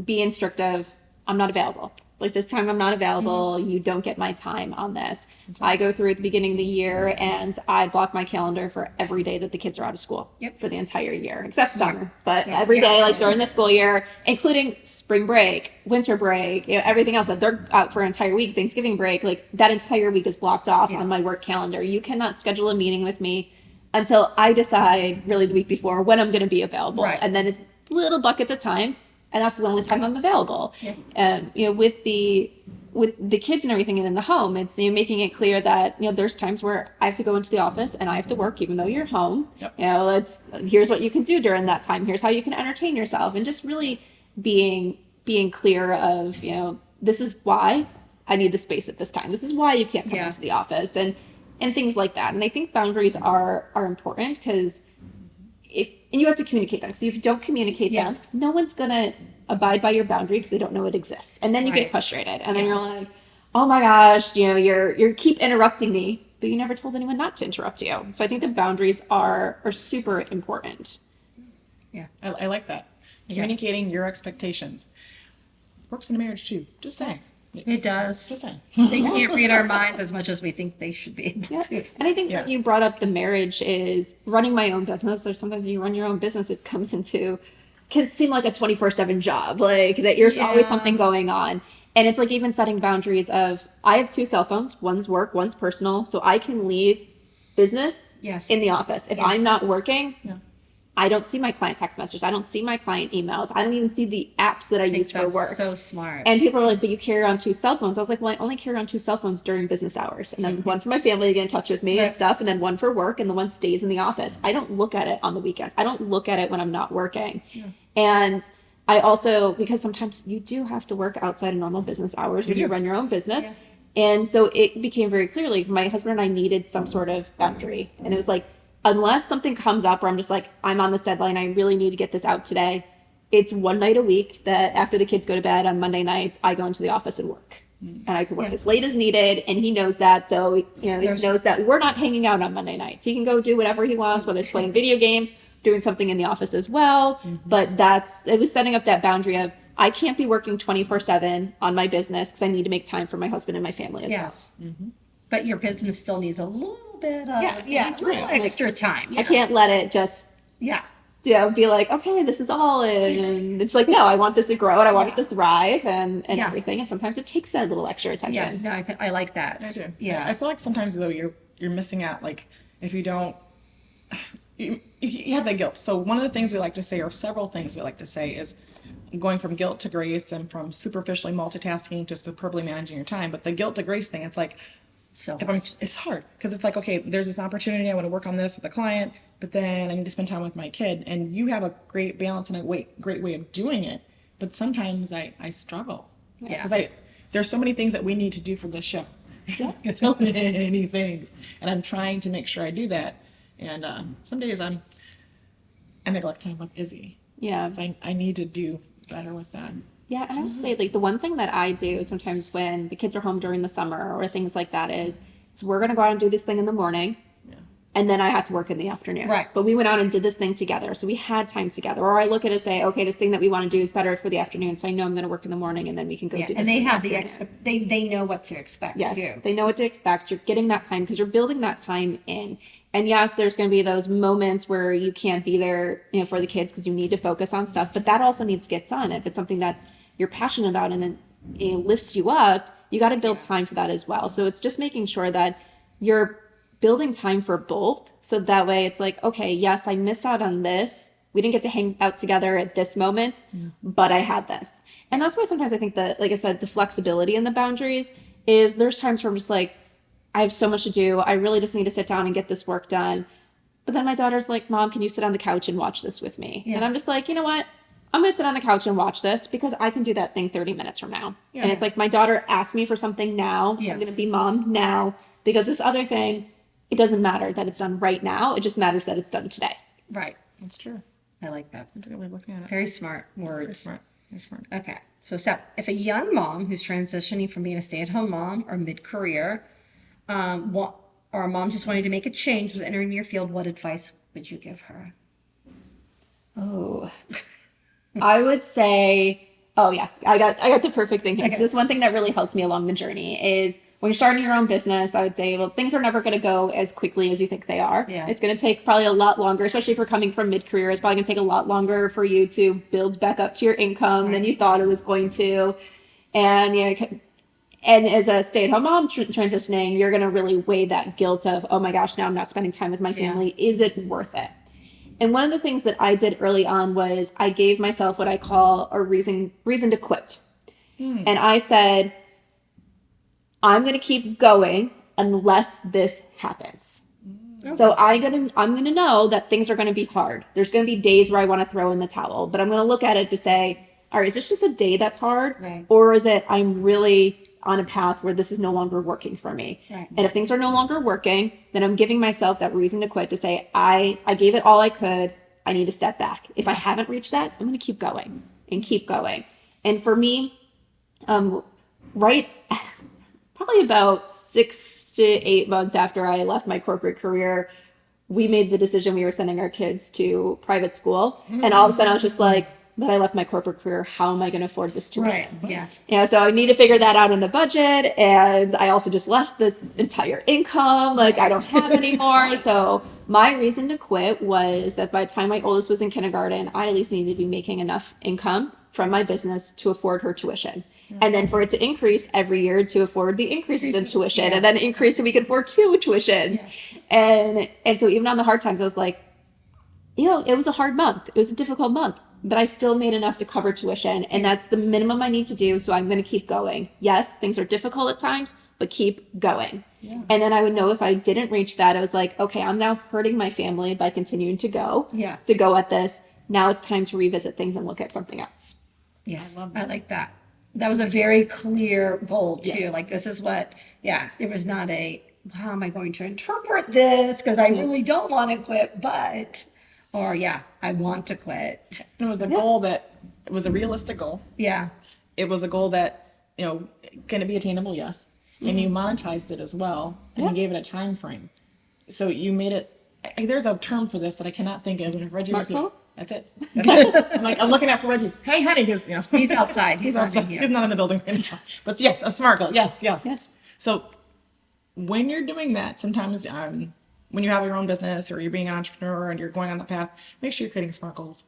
[SPEAKER 3] being strict of, I'm not available. Like, this time I'm not available. You don't get my time on this. I go through at the beginning of the year and I block my calendar for every day that the kids are out of school for the entire year, except summer. But every day, like during the school year, including spring break, winter break, everything else that they're out for an entire week, Thanksgiving break, like that entire week is blocked off on my work calendar. You cannot schedule a meeting with me until I decide really the week before when I'm going to be available.
[SPEAKER 2] Right.
[SPEAKER 3] And then it's little buckets of time. And that's the only time I'm available. With the kids and everything in the home, it's making it clear that there's times where I have to go into the office and I have to work even though you're home.
[SPEAKER 1] Yep.
[SPEAKER 3] Here's what you can do during that time. Here's how you can entertain yourself, and just really being clear of this is why I need the space at this time. This is why you can't come into the office, and things like that. And I think boundaries are important because and you have to communicate them. So if you don't communicate them, no one's gonna abide by your boundary because they don't know it exists. And then you get frustrated, and then you're like, "Oh my gosh, you're keep interrupting me," but you never told anyone not to interrupt you. So I think the boundaries are super important.
[SPEAKER 2] Yeah,
[SPEAKER 1] I like that. Communicating your expectations works in a marriage too. Just saying.
[SPEAKER 2] it does.
[SPEAKER 1] Just saying.
[SPEAKER 2] They can't read our minds as much as we think they should be able to.
[SPEAKER 3] And I think what you brought up, the marriage, is running my own business, or sometimes you run your own business, it can seem like a 24/7 job, like that there's always something going on. And it's like even setting boundaries of, I have 2 cell phones, one's work, one's personal, so I can leave business in the office. If I'm not working, I don't see my client text messages. I don't see my client emails. I don't even see the apps that I use for work.
[SPEAKER 2] So smart.
[SPEAKER 3] And people are like, but you carry on 2 cell phones. I was like, well, I only carry on 2 cell phones during business hours. And then one for my family to get in touch with me and stuff. And then one for work. And the one stays in the office. I don't look at it on the weekends. I don't look at it when I'm not working. And I also, because sometimes you do have to work outside of normal business hours when you run your own business. And so it became very clearly, my husband and I needed some sort of boundary. And it was like, unless something comes up where I'm just like, I'm on this deadline, I really need to get this out today. It's one night a week that after the kids go to bed on Monday nights, I go into the office and work. And I can work as late as needed. And he knows that. So, he knows that we're not hanging out on Monday nights. He can go do whatever he wants, whether it's playing video games, doing something in the office as well. But it was setting up that boundary of, I can't be working 24/7 on my business because I need to make time for my husband and my family as well.
[SPEAKER 2] But your business still needs a little bit of
[SPEAKER 3] it's real.
[SPEAKER 2] extra time.
[SPEAKER 3] I can't let it just be like, okay, this is all in. And it's like, no, I want this to grow and I want it to thrive and everything. And sometimes it takes that little extra attention.
[SPEAKER 2] Yeah, no, I like that.
[SPEAKER 1] I do.
[SPEAKER 2] Yeah.
[SPEAKER 1] I feel like sometimes though you're missing out. Like if you don't, you have that guilt. So one of the things we like to say, or several things we like to say, is going from guilt to grace and from superficially multitasking to superbly managing your time. But the guilt to grace thing, it's like,
[SPEAKER 2] So
[SPEAKER 1] if I'm, it's hard because it's like, okay, there's this opportunity. I want to work on this with a client, but then I need to spend time with my kid. And you have a great balance and great way of doing it. But sometimes I struggle.
[SPEAKER 2] Yeah.
[SPEAKER 1] Because there's so many things that we need to do for this show. So many things. And I'm trying to make sure I do that. And some days I neglect time with Izzy.
[SPEAKER 3] Yeah.
[SPEAKER 1] So I need to do better with that.
[SPEAKER 3] Yeah, and I would say like the one thing that I do sometimes when the kids are home during the summer or things like that is we're gonna go out and do this thing in the morning,
[SPEAKER 1] Yeah.
[SPEAKER 3] and then I had to work in the afternoon.
[SPEAKER 2] Right.
[SPEAKER 3] But we went out and did this thing together, so we had time together. Or I look at it and say, okay, this thing that we want to do is better for the afternoon, so I know I'm gonna work in the morning, and then we can go do this.
[SPEAKER 2] And they
[SPEAKER 3] in
[SPEAKER 2] have the
[SPEAKER 3] afternoon.
[SPEAKER 2] they know what to expect
[SPEAKER 3] Yes,
[SPEAKER 2] too.
[SPEAKER 3] they know what to expect. You're getting that time because you're building that time in. And yes, there's going to be those moments where you can't be there, for the kids because you need to focus on stuff. But that also needs to get done. If it's something that's you're passionate about and it lifts you up, you got to build time for that as well. So it's just making sure that you're building time for both. So that way it's like, okay, yes, I missed out on this. We didn't get to hang out together at this moment, but I had this. And that's why sometimes I think that, like I said, the flexibility and the boundaries is there's times where I'm just like, I have so much to do. I really just need to sit down and get this work done. But then my daughter's like, Mom, can you sit on the couch and watch this with me?
[SPEAKER 2] Yeah.
[SPEAKER 3] And I'm just like, you know what? I'm going to sit on the couch and watch this because I can do that thing 30 minutes from now.
[SPEAKER 1] Yeah.
[SPEAKER 3] And it's like my daughter asked me for something now.
[SPEAKER 2] Yes.
[SPEAKER 3] I'm going to be mom now because this other thing, it doesn't matter that it's done right now. It just matters that it's done today.
[SPEAKER 2] Right.
[SPEAKER 1] That's true.
[SPEAKER 2] I like that.
[SPEAKER 1] That's a good way of looking at it.
[SPEAKER 2] Very smart
[SPEAKER 1] Very
[SPEAKER 2] words.
[SPEAKER 1] smart. Very smart.
[SPEAKER 2] Okay. So step, if a young mom who's transitioning from being a stay-at-home mom or mid-career, or a mom just wanting to make a change was entering your field, what advice would you give her?
[SPEAKER 3] Oh, I would say, oh yeah, I got the perfect thing here.
[SPEAKER 2] Okay.
[SPEAKER 3] So this one thing that really helped me along the journey is when you're starting your own business, I would say, well, things are never going to go as quickly as you think they are.
[SPEAKER 2] Yeah.
[SPEAKER 3] It's going to take probably a lot longer, especially if you're coming from mid-career. It's probably going to take a lot longer for you to build back up to your income than you thought it was going to. And and as a stay-at-home mom transitioning, you're going to really weigh that guilt of, oh my gosh, now I'm not spending time with my family. Is it worth it? And one of the things that I did early on was I gave myself what I call a reason to quit. And I said, I'm going to keep going unless this happens. Okay. So I'm gonna know that things are going to be hard. There's going to be days where I want to throw in the towel, but I'm going to look at it to say, all right, is this just a day that's hard?
[SPEAKER 2] Right.
[SPEAKER 3] Or is it I'm really on a path where this is no longer working for me?
[SPEAKER 2] Right.
[SPEAKER 3] And if things are no longer working, then I'm giving myself that reason to quit to say, I gave it all I could. I need to step back. If I haven't reached that, I'm going to keep going and keep going. And for me, right, probably about 6 to 8 months after I left my corporate career, we made the decision we were sending our kids to private school. And all of a sudden I was just like, but I left my corporate career. How am I going to afford this tuition?
[SPEAKER 2] Right. Yeah.
[SPEAKER 3] So I need to figure that out in the budget. And I also just left this entire income. Like I don't have anymore. So my reason to quit was that by the time my oldest was in kindergarten, I at least needed to be making enough income from my business to afford her tuition. And then for it to increase every year to afford the increases in tuition,
[SPEAKER 2] Yes.
[SPEAKER 3] and then increase so we could afford 2 tuitions.
[SPEAKER 2] Yes.
[SPEAKER 3] And so even on the hard times, I was like, it was a hard month. It was a difficult month, but I still made enough to cover tuition. And that's the minimum I need to do. So I'm going to keep going. Yes, things are difficult at times, but keep going.
[SPEAKER 1] Yeah.
[SPEAKER 3] And then I would know if I didn't reach that, I was like, okay, I'm now hurting my family by continuing to go at this. Now it's time to revisit things and look at something else.
[SPEAKER 2] Yes.
[SPEAKER 1] I love
[SPEAKER 2] I
[SPEAKER 1] that.
[SPEAKER 2] like that. That was a very clear goal too.
[SPEAKER 3] Yes.
[SPEAKER 2] Like this is what, it was not a, how am I going to interpret this? Because I really don't want to quit, but, or I want to quit.
[SPEAKER 1] It was a goal that it was a realistic goal.
[SPEAKER 2] Yeah.
[SPEAKER 1] It was a goal that, can it be attainable? Yes. And you monetized it as well. And you gave it a time frame. So you made it, there's a term for this that I cannot think of. And Reggie was
[SPEAKER 3] Smart goal?
[SPEAKER 1] That's it. I'm looking out for Reggie. Hey, honey, because
[SPEAKER 2] He's outside. He's not
[SPEAKER 1] outside.
[SPEAKER 2] in here.
[SPEAKER 1] He's not in the building right now. But yes, a smart goal. Yes.
[SPEAKER 3] Yes.
[SPEAKER 1] So when you're doing that, sometimes when you have your own business or you're being an entrepreneur and you're going on the path, make sure you're creating smart goals.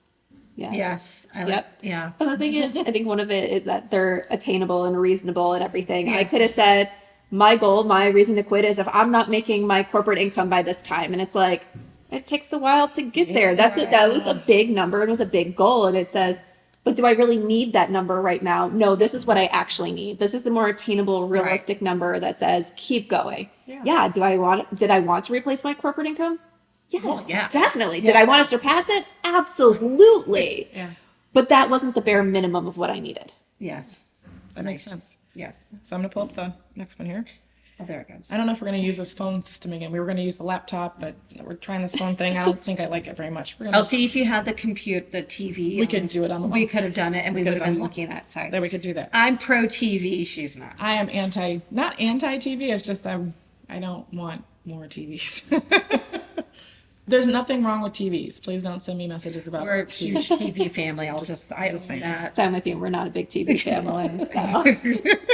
[SPEAKER 2] Yes. I like,
[SPEAKER 3] Yep.
[SPEAKER 2] yeah.
[SPEAKER 3] But the thing is, I think one of it is that they're attainable and reasonable and everything. I
[SPEAKER 2] Yes.
[SPEAKER 3] could have said, my goal, my reason to quit is if I'm not making my corporate income by this time. And it's like, it takes a while to get there. That's it. That was a big number. It was a big goal. And it says, But do I really need that number right now? No, this is what I actually need. This is the more attainable, realistic number that says keep going. Yeah. Did I want to replace my corporate income? Yes,
[SPEAKER 2] Well, yeah.
[SPEAKER 3] definitely. Did I want to surpass it? Absolutely.
[SPEAKER 1] Yeah.
[SPEAKER 3] But that wasn't the bare minimum of what I needed.
[SPEAKER 2] Yes.
[SPEAKER 1] That makes sense.
[SPEAKER 2] Yes.
[SPEAKER 1] So I'm gonna pull up the next one here.
[SPEAKER 2] Oh, there it goes.
[SPEAKER 1] I don't know if we're gonna use this phone system again. We were gonna use the laptop, but we're trying this phone thing. I don't think I like it very much. We're gonna,
[SPEAKER 2] I'll see if you had the TV.
[SPEAKER 1] we could do it on the
[SPEAKER 2] We
[SPEAKER 1] phone.
[SPEAKER 2] could have done it, and we would
[SPEAKER 1] could've
[SPEAKER 2] have been
[SPEAKER 1] done it.
[SPEAKER 2] looking at. Sorry.
[SPEAKER 1] Then we could do that.
[SPEAKER 2] I'm pro TV. She's not.
[SPEAKER 1] I am not anti-TV. It's just I don't want more TVs. There's nothing wrong with TVs. Please don't send me messages about
[SPEAKER 2] We're a
[SPEAKER 1] TVs.
[SPEAKER 2] huge TV family. I own
[SPEAKER 1] saying.
[SPEAKER 2] that.
[SPEAKER 3] So I'm with you. We're not a big TV family. So.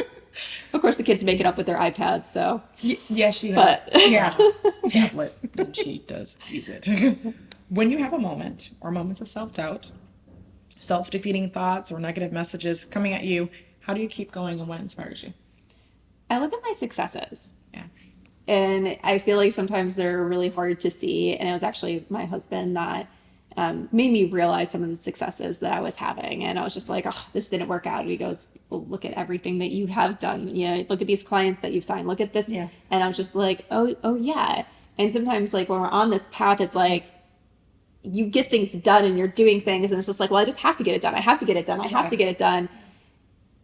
[SPEAKER 3] Of course, the kids make it up with their iPads. So,
[SPEAKER 1] Yes, she has
[SPEAKER 3] but
[SPEAKER 2] Yeah.
[SPEAKER 1] a tablet, and she does use it. When you have a moment or moments of self-doubt, self-defeating thoughts, or negative messages coming at you, how do you keep going, and what inspires you?
[SPEAKER 3] I look at my successes.
[SPEAKER 1] Yeah.
[SPEAKER 3] And I feel like sometimes they're really hard to see. And it was actually my husband that made me realize some of the successes that I was having. And I was just like, oh, this didn't work out. And he goes, well, look at everything that you have done. Yeah, look at these clients that you've signed. Look at this.
[SPEAKER 2] Yeah.
[SPEAKER 3] And I was just like, oh yeah. And sometimes like when we're on this path, it's like you get things done and you're doing things. And it's just like, well, I just have to get it done. I have to get it done. I have to get it done.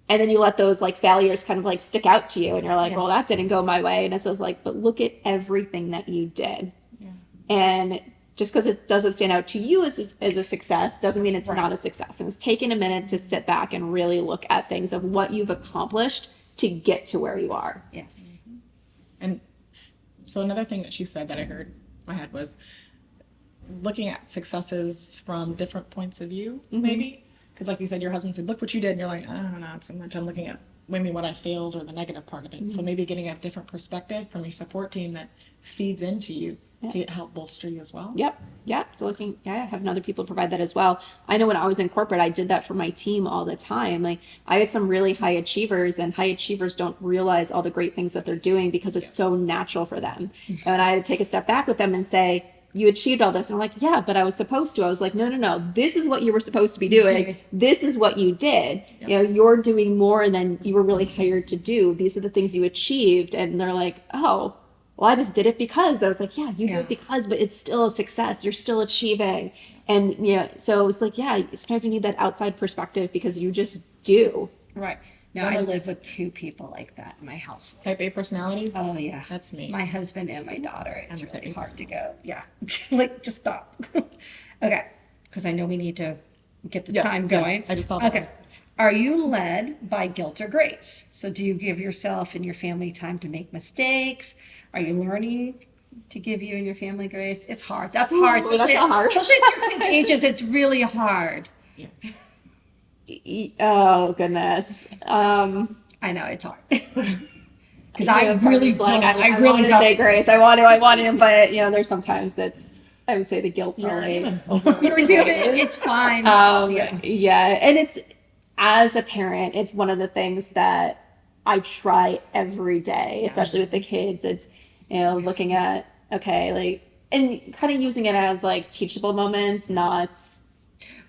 [SPEAKER 3] And then you let those like failures kind of like stick out to you and you're like, well, that didn't go my way. And it's just like, but look at everything that you did.
[SPEAKER 1] Yeah.
[SPEAKER 3] And just because it doesn't stand out to you as a success doesn't mean it's not a success. And it's taken a minute to sit back and really look at things of what you've accomplished to get to where you are.
[SPEAKER 2] Yes.
[SPEAKER 1] And so another thing that she said that I heard in my head was looking at successes from different points of view, maybe. Because like you said, your husband said, look what you did. And you're like, I don't know, it's so much. I'm looking at maybe what I failed or the negative part of it. So maybe getting a different perspective from your support team that feeds into you to help bolster you as well.
[SPEAKER 3] Yep. So having other people provide that as well. I know when I was in corporate, I did that for my team all the time. Like I had some really high achievers, and high achievers don't realize all the great things that they're doing because it's so natural for them. And I had to take a step back with them and say, you achieved all this. And I'm like, yeah, but I was supposed to. I was like, no. This is what you were supposed to be doing. This is what you did.
[SPEAKER 1] Yep.
[SPEAKER 3] You know, you're doing more than you were really hired to do. These are the things you achieved. And they're like, oh, well, I just did it because. I was like, yeah, you do it because, but it's still a success. You're still achieving. And, so it's like, yeah, sometimes you need that outside perspective because you just do.
[SPEAKER 2] Right. Now I live with two people like that in my house.
[SPEAKER 1] Type A personalities?
[SPEAKER 2] Oh yeah.
[SPEAKER 1] That's me.
[SPEAKER 2] My husband and my daughter. It's
[SPEAKER 1] I'm a
[SPEAKER 2] really
[SPEAKER 1] type A
[SPEAKER 2] hard
[SPEAKER 1] person.
[SPEAKER 2] to go. Yeah. Like just stop. Okay. Because I know we need to get the time going.
[SPEAKER 1] I just saw that.
[SPEAKER 2] Okay. Are you led by guilt or grace? So do you give yourself and your family time to make mistakes? Are you learning to give you and your family grace? It's hard. That's hard.
[SPEAKER 3] Ooh, that's hard.
[SPEAKER 2] Especially at your kids' ages. It's really hard.
[SPEAKER 1] Yeah.
[SPEAKER 3] Oh, goodness.
[SPEAKER 2] I know it's hard. Because I
[SPEAKER 3] Yeah,
[SPEAKER 2] really
[SPEAKER 3] part's
[SPEAKER 2] don't.
[SPEAKER 3] like,
[SPEAKER 2] I
[SPEAKER 3] want
[SPEAKER 2] really
[SPEAKER 3] to
[SPEAKER 2] don't.
[SPEAKER 3] say grace. I want to, but there's sometimes that's, I would say the guilt probably.
[SPEAKER 2] You're human. It's fine.
[SPEAKER 3] Yeah. And it's, as a parent, it's one of the things that I try every day, especially with the kids. It's, looking at, okay, like, and kind of using it as like teachable moments, not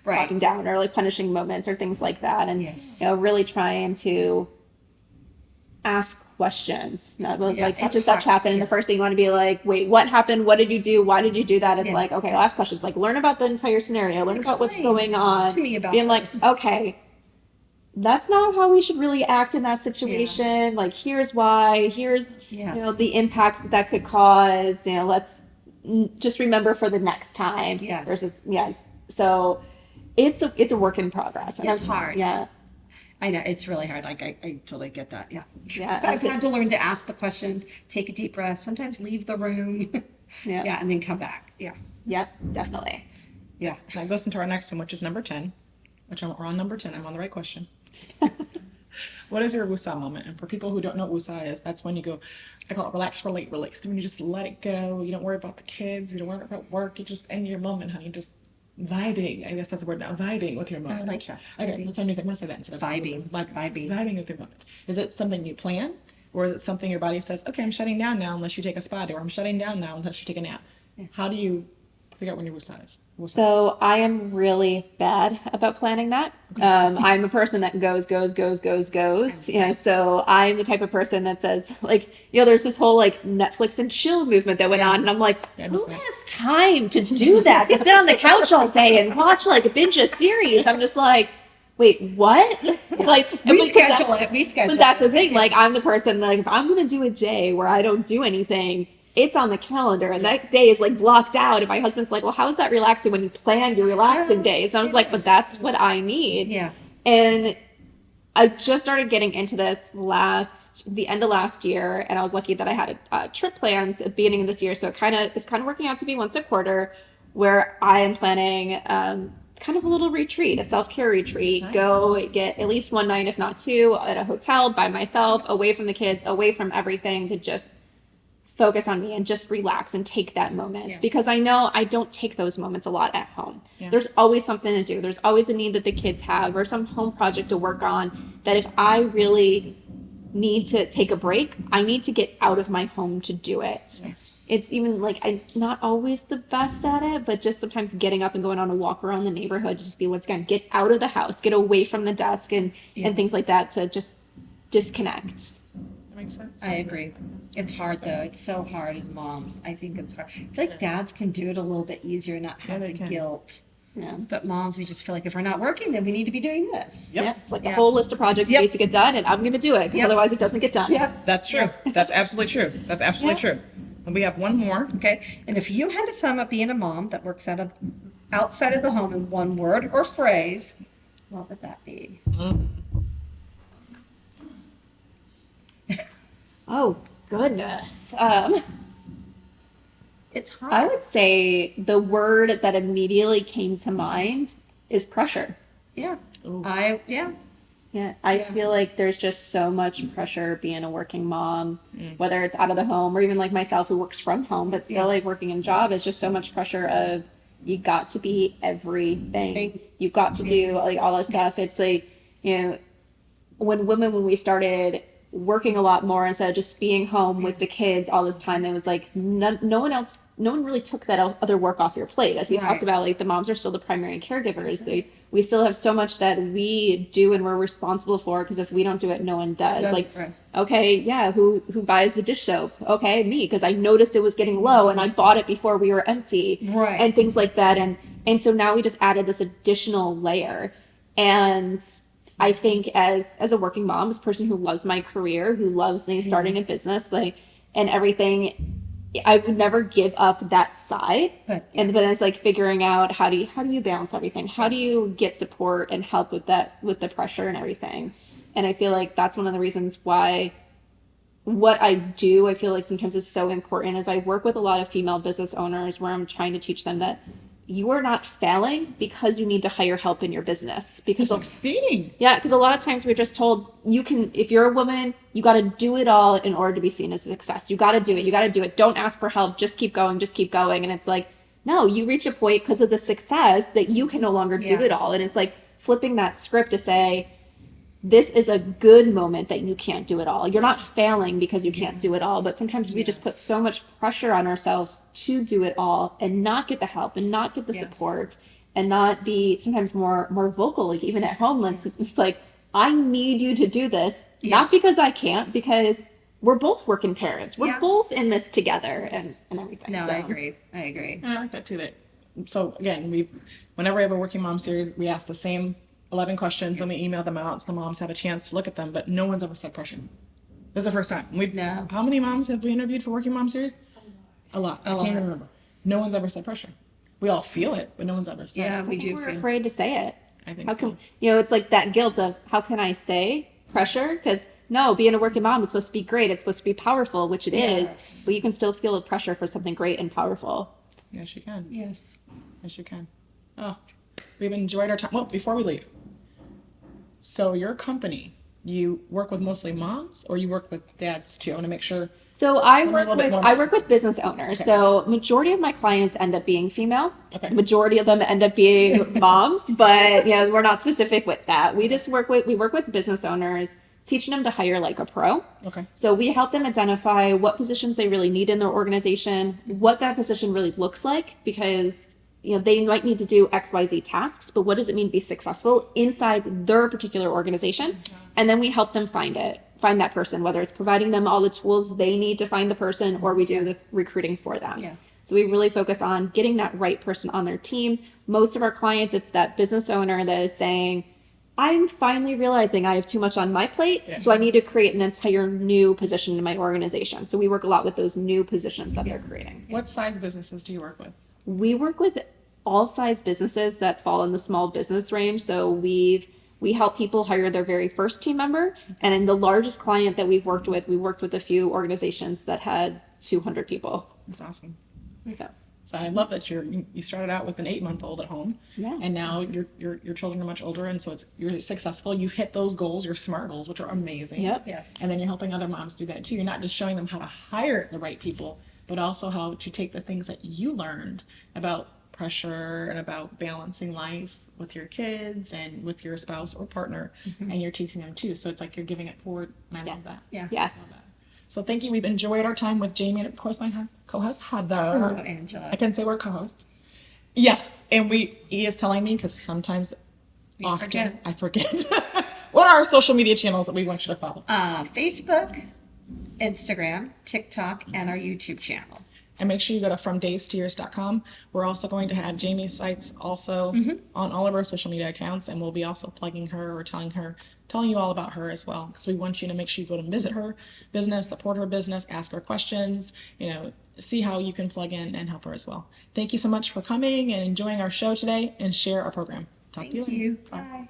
[SPEAKER 3] talking down or like punishing moments or things like that. And, really trying to ask questions. Not like such and such happened. And the first thing you want to be like, wait, what happened? What did you do? Why did you do that? It's like, okay, I'll ask questions. Like learn about the entire scenario, learn about what's going on.
[SPEAKER 2] to me about
[SPEAKER 3] being like,
[SPEAKER 2] this.
[SPEAKER 3] okay, that's not how we should really act in that situation. Like, here's why, here's, the impacts that could cause, let's just remember for the next time versus, So it's a work in progress. And
[SPEAKER 2] It's hard.
[SPEAKER 3] Yeah.
[SPEAKER 2] I know it's really hard. Like I totally get that. Yeah.
[SPEAKER 3] Yeah.
[SPEAKER 2] I've had to learn to ask the questions, take a deep breath, sometimes leave the room.
[SPEAKER 3] Yeah.
[SPEAKER 2] And then come back. Yeah.
[SPEAKER 3] Yep, definitely.
[SPEAKER 2] Yeah.
[SPEAKER 1] That goes into our next one, which is number 10, we're on number 10. I'm on the right question. What is your woosah moment? And for people who don't know what woosah is, that's when you go, I call it relax, relate, release. When you just let it go. You don't worry about the kids. You don't worry about work. You just in your moment, honey. Just vibing. I guess that's the word now. Vibing with your moment.
[SPEAKER 2] I like that.
[SPEAKER 1] Okay, let's tell me. I'm going to say that instead of
[SPEAKER 2] Vibing.
[SPEAKER 1] Vibing with your moment. Is it something you plan? Or is it something your body says, okay, I'm shutting down now unless you take a spa day, or I'm shutting down now unless you take a nap? How do you Figure out when you will size.
[SPEAKER 3] So I am really bad about planning that. I'm a person that goes. You know, so I'm the type of person that says, like, you know, there's this whole like Netflix and chill movement that went on, and I'm like,
[SPEAKER 1] Yeah, I
[SPEAKER 3] who
[SPEAKER 1] missed that.
[SPEAKER 3] has time to do that? To sit on the couch all day and watch like a binge a series? I'm just like, wait, what? Like,
[SPEAKER 2] We
[SPEAKER 3] because
[SPEAKER 2] schedule
[SPEAKER 3] that's-
[SPEAKER 2] it. We schedule
[SPEAKER 3] But that's
[SPEAKER 2] it.
[SPEAKER 3] the thing. Like, I'm the person that, like, if I'm gonna do a day where I don't do anything, it's on the calendar, and that day is like blocked out. And my husband's like, "Well, how is that relaxing when you plan your relaxing days?" And I was like, "But that's what I need."
[SPEAKER 2] Yeah.
[SPEAKER 3] And I just started getting into this the end of last year, and I was lucky that I had a trip plans at the beginning of this year. So it's kind of working out to be once a quarter, where I am planning kind of a little retreat, a self-care retreat.
[SPEAKER 1] Nice.
[SPEAKER 3] Go get at least one night, if not two, at a hotel by myself, away from the kids, away from everything, to just focus on me and just relax and take that moment.
[SPEAKER 2] Yes.
[SPEAKER 3] Because I know I don't take those moments a lot at home.
[SPEAKER 1] Yeah.
[SPEAKER 3] There's always something to do. There's always a need that the kids have or some home project to work on that if I really need to take a break, I need to get out of my home to do it.
[SPEAKER 2] Yes.
[SPEAKER 3] It's even like I'm not always the best at it, but just sometimes getting up and going on a walk around the neighborhood to just be, once again, get out of the house, get away from the desk and things like that, to just disconnect.
[SPEAKER 1] That makes sense.
[SPEAKER 2] I agree. It's hard though. It's so hard as moms. I think it's hard. I feel like dads can do it a little bit easier and not have
[SPEAKER 1] they
[SPEAKER 2] the
[SPEAKER 1] can.
[SPEAKER 2] guilt.
[SPEAKER 3] Yeah.
[SPEAKER 2] But moms, we just feel like if we're not working, then we need to be doing this.
[SPEAKER 1] Yep.
[SPEAKER 3] Yeah, it's like
[SPEAKER 2] Yeah.
[SPEAKER 3] the whole list of projects
[SPEAKER 2] Yep.
[SPEAKER 3] needs to get done, and I'm going to do it because
[SPEAKER 2] Yep.
[SPEAKER 3] otherwise it doesn't get done.
[SPEAKER 2] Yep.
[SPEAKER 1] That's true. That's absolutely true. That's absolutely true. And we have one more.
[SPEAKER 2] Okay. And if you had to sum up being a mom that works outside of the home in one word or phrase, what would that be?
[SPEAKER 3] Oh goodness.
[SPEAKER 2] It's hard.
[SPEAKER 3] I would say the word that immediately came to mind is pressure.
[SPEAKER 2] Yeah.
[SPEAKER 1] Ooh.
[SPEAKER 2] Yeah.
[SPEAKER 3] Yeah, I
[SPEAKER 2] Yeah.
[SPEAKER 3] feel like there's just so much pressure being a working mom, whether it's out of the home or even like myself who works from home, but still
[SPEAKER 2] Yeah.
[SPEAKER 3] like working in job is just so much pressure of you got to be everything. You've got to do like all that stuff. It's like, you know, when we started working a lot more instead of just being home with the kids all this time, it was like no one really took that other work off your plate. As we talked
[SPEAKER 2] Right.
[SPEAKER 3] about, like the moms are still the primary caregivers. We still have so much that we do and we're responsible for, because if we don't do it, no one does.
[SPEAKER 2] That's
[SPEAKER 3] Like,
[SPEAKER 2] right.
[SPEAKER 3] okay, yeah, who buys the dish soap? Okay, me, because I noticed it was getting low and I bought it before we were empty.
[SPEAKER 2] Right.
[SPEAKER 3] And things like that. And so now we just added this additional layer. And I think as a working mom, as a person who loves my career, who loves starting a business, like, and everything, I would never give up that side.
[SPEAKER 2] But
[SPEAKER 3] But it's like figuring out how do you balance everything? How do you get support and help with the pressure and everything? And I feel like that's one of the reasons why what I do, I feel like sometimes is so important, is I work with a lot of female business owners where I'm trying to teach them that you are not failing because you need to hire help in your business. Because
[SPEAKER 1] Succeeding.
[SPEAKER 3] because a lot of times we're just told you can, if you're a woman, you got to do it all in order to be seen as a success. You got to do it. You got to do it. Don't ask for help. Just keep going. Just keep going. And it's like, no, you reach a point because of the success that you can no longer do it
[SPEAKER 2] Yes.
[SPEAKER 3] all. And it's like flipping that script to say, this is a good moment that you can't do it all. You're not failing because you can't do it all, but sometimes we just put so much pressure on ourselves to do it all and not get the help and not get the
[SPEAKER 2] Yes.
[SPEAKER 3] support and not be sometimes more vocal, like even at home. It's like, I need you to do this, not
[SPEAKER 2] Yes.
[SPEAKER 3] because I can't, because we're both working parents. We're
[SPEAKER 2] Yes.
[SPEAKER 3] both in this together and everything.
[SPEAKER 2] no,
[SPEAKER 3] So,
[SPEAKER 2] I agree. I agree.
[SPEAKER 1] And I like that too. So again, whenever we have a Working Mom series, we ask the same 11 questions and we email them out so the moms have a chance to look at them, but no one's ever said pressure. This is the first time.
[SPEAKER 2] No.
[SPEAKER 1] How many moms have we interviewed for Working Mom series? A lot. I can't even remember. No one's ever said pressure. We all feel it, but no one's ever said
[SPEAKER 2] Yeah,
[SPEAKER 1] it.
[SPEAKER 2] we do
[SPEAKER 3] we're
[SPEAKER 2] feel.
[SPEAKER 3] afraid to say it.
[SPEAKER 1] I think
[SPEAKER 3] How
[SPEAKER 1] so.
[SPEAKER 3] can it's like that guilt of how can I say pressure? Because no, being a working mom is supposed to be great. It's supposed to be powerful, which it is.
[SPEAKER 2] Yes.
[SPEAKER 3] But you can still feel the pressure for something great and powerful.
[SPEAKER 1] Yes, you can.
[SPEAKER 2] Yes.
[SPEAKER 1] Yes, you can. Oh, we've enjoyed our time. Well, before we leave, so your company, you work with mostly moms or you work with dads too? I want to make sure.
[SPEAKER 3] So I
[SPEAKER 1] Tell me a
[SPEAKER 3] work
[SPEAKER 1] little bit
[SPEAKER 3] with
[SPEAKER 1] more.
[SPEAKER 3] I work with business owners.
[SPEAKER 1] Okay.
[SPEAKER 3] So majority of my clients end up being female.
[SPEAKER 1] Okay.
[SPEAKER 3] Majority of them end up being moms, but we're not specific with that. We work with business owners, teaching them to hire like a pro.
[SPEAKER 1] Okay.
[SPEAKER 3] So we help them identify what positions they really need in their organization, what that position really looks like, because they might need to do XYZ tasks, but what does it mean to be successful inside their particular organization? And then we help them find that person, whether it's providing them all the tools they need to find the person, or we do the recruiting for them.
[SPEAKER 2] Yeah.
[SPEAKER 3] So we really focus on getting that right person on their team. Most of our clients, it's that business owner that is saying, I'm finally realizing I have too much on my plate, so I need to create an entire new position in my organization. So we work a lot with those new positions that they're creating.
[SPEAKER 1] What size businesses do you work with?
[SPEAKER 3] We work with all size businesses that fall in the small business range. So we help people hire their very first team member. And in the largest client that we worked with a few organizations that had 200 people.
[SPEAKER 1] That's awesome.
[SPEAKER 3] So
[SPEAKER 1] I love that you started out with an 8-month-old at home,
[SPEAKER 3] Yeah.
[SPEAKER 1] and now your children are much older, and so you're successful. You've hit those goals, your SMART goals, which are amazing.
[SPEAKER 3] Yep.
[SPEAKER 2] Yes.
[SPEAKER 1] And then you're helping other moms do that too. You're not just showing them how to hire the right people, but also how to take the things that you learned about pressure and about balancing life with your kids and with your spouse or partner, and you're teaching them too. So it's like you're giving it forward, and I love that.
[SPEAKER 2] Yeah.
[SPEAKER 3] Yes.
[SPEAKER 1] So thank you. We've enjoyed our time with Jamie and of course my co-host Heather.
[SPEAKER 2] Oh, Angela.
[SPEAKER 1] I can say we're co-hosts. Yes, and he is telling me because sometimes often
[SPEAKER 2] forget.
[SPEAKER 1] I forget. What are our social media channels that we want you to follow?
[SPEAKER 2] Facebook, Instagram, TikTok, and our YouTube channel.
[SPEAKER 1] And make sure you go to fromdaystoyears.com. We're also going to have Jamie's sites also on all of our social media accounts, and we'll be also plugging her or telling you all about her as well, because we want you to make sure you go to visit her business, support her business, ask her questions, see how you can plug in and help her as well. Thank you so much for coming and enjoying our show today, and share our program. Talk to you
[SPEAKER 2] Thank
[SPEAKER 1] later.
[SPEAKER 2] you.
[SPEAKER 1] Bye.
[SPEAKER 2] Bye.